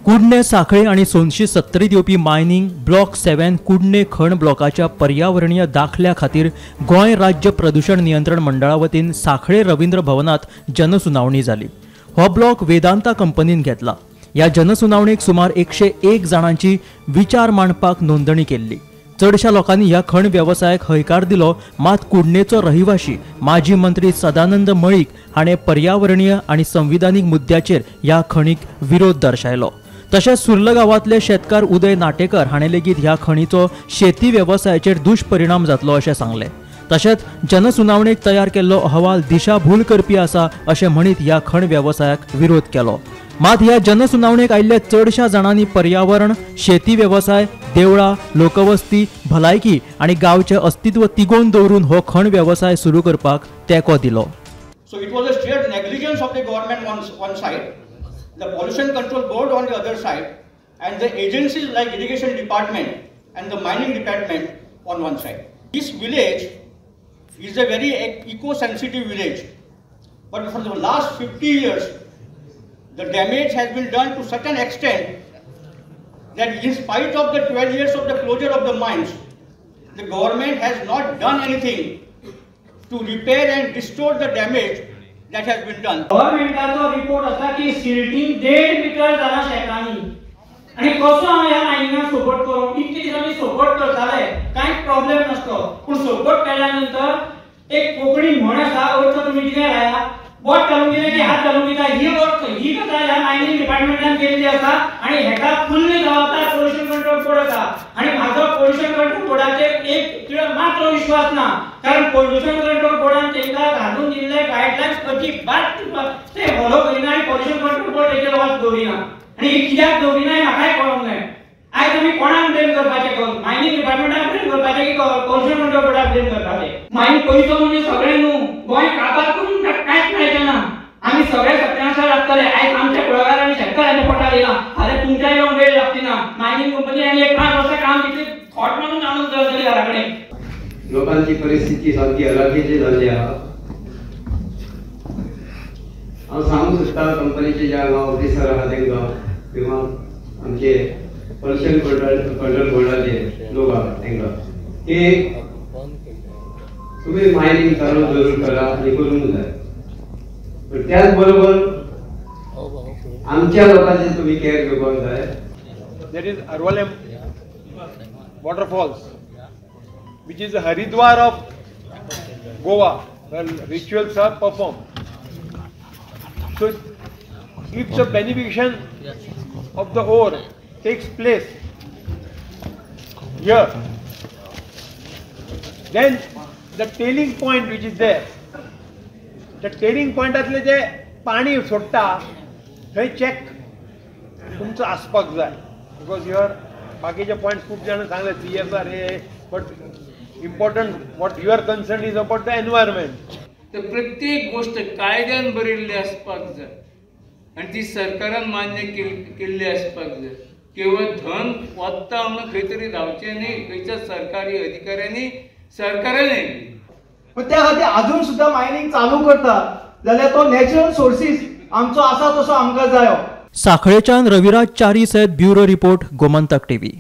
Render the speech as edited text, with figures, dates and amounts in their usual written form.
कुडणे साखळे आणि सोनशी सत्तरीत येवपी mining block 7 Kudne खण ब्लॉकाच्या पर्यावरणीय दाखल्या खातीर गोंय राज्य प्रदूषण नियंत्रण मंडळा वतीन साखळे रवींद्र भवनात जनसुनावणी जाली। हो ब्लॉक वेदांता कंपनीन घेतला। या जनसुनावणीक सुमार 101 जाणांची विचार मांडपाक नोंदणी केल्ली। चडशा लोकांनी ह्या खण व्यवसायाक हयकार दिलो, मात कुडणेचो रहिवाशी माजी मंत्री सदानंद मळीक हाणें पर्यावरणीय आणि संविधानीक मुद्द्याचेर ह्या खणीक विरोध दर्शायलो। तशेंच सुर्ल गांवांतले शेतकार उदय नाटेकर हाणें लेगीत ह्या खणीचो शेती व्यवसायाचेर दुश्परिणाम जातलो अशें सांगलें। तशेंच जनसुनावणेक तयार केल्लो अहवाल दिशाभूल करपी आसा अशें म्हणीत ह्या खण व्यवसायाक विरोध केलो। मात ह्या जनसुनावणेक आयिल्ल्या चडशा जाणांनी पर्यावरण, शेती व्यवसाय, देवळां, लोकवस्ती, भलायकी आणि गांवचे अस्तित्व तिगोवन दवरून हो खण व्यवसाय सुरू करपाक तेंको दिलो। So it was a sheer negligence of the government on one side, the pollution control board on the other side, and the agencies like irrigation department and the mining department on one side. This village is a very eco-sensitive village, but for the last 50 years, the damage has been done to such an extent that in spite of the 12 years of the closure of the mines, the government has not done anything to repair and restore the damage that has been done. गव्हर्नमेंटाचो report असा की silting 1.5 metre जाला शेतांनी आणि कसो हांव ह्या मायनिंगाक support करूं। इतके दिसांनी सपोर्ट करताले, कांय प्रॉब्लेम नसतो, पूण सपोर्ट केल्या नंतर एक कोंकणी म्हण आसा, अर्थ तुमी कितें लाया, बोट घालून दिले की हात घालून दिता, ही गजाल ह्या मायनिंग डिपार्टमेंटान केल्ली आसा आणि हेका फुल्ली जबाबदार पोल्युशन कंट्रोल बोर्ड आसा। आणि म्हाजो पोल्युशन कंट्रोल बोर्डाचेर एक किलो मात्र विश्वास ना, कारण पोल्युशन कंट्रोल बोर्डान तेंका घालून दिल्ले गायडलायन्स अजिबात ते फॉलो करिना आणि पोल्युशन कंट्रोल बोर्ड हेचेर वच दवरिना। आणि ही कित्याक दवरिना हें म्हाकाय कळोंक ना। आयज आमी कोणाक ब्लेम करपाचें, मायनिंग डिपार्टमेंटाक ब्लेम करपाचें की पोल्युशन कंट्रोल बोर्डाक ब्लेम करपाचें? मायनिंग पयसो म्हणजे सगळे न्हू, गोंय काबार करून कांयच मेळचें ना। आमी सगळे सत्यानाश लागतले। आयज आमच्या कुळागर आनी शेतकारांच्या पोटार येयला, फाल्यां तुमच्या येवंक वेळ लागची ना। मायनिंग कंपनी आनी एक 5 वर्सां काम दितली, खोट मारून आणून दवरतली घरा कडेन। लोकांची परिस्थिती सामकी हलाखीची जाल्ली आहा। हांव सांगूंक सोदता कंपनीचे जे हांगा ऑफिसर आहा तेंकां किंवा आमचे पोल्युशन कंट्रोल बोर्डाचे लोक आहा तेंकां की तुम्ही मायनिंग चालू जरूर करा आणि करूंक जाय, पण त्याच बरोबर आमच्या लोकांचे तुम्ही केअर घेवपाक जाय। There is Arvalem waterfalls, which is the Haridwar of Goa, where rituals are performed. So, if the benefication of the ore takes place here, then the tailing point which is there, the tailing point आतले जे पाणी सोडटा थंय check तुमचो आसपाक जाय, because your बाकीचे points खूप जाण सांगले CSR हे, but important what your concern is about the environment. तर प्रत्येक गोष्ट कायद्यान बरयल्ली आसपाक जाय आणि ती सरकारान मान्य केल्ली आसपाक जाय। केवळ धन वत्ता हांगा खंय तरी रावचें न्ही, खंयच्या सरकारी अधिकाऱ्यांनी सरकारान पण त्या खातीर अजून सुद्धा मायनिंग चालू करता जाल्यार तो नॅचरल सोर्सीस आमचो आसा तसो आमकां जायो। साखळेच्यान रविराज च्यारी सयत ब्युरो रिपोर्ट गोमंतक TV।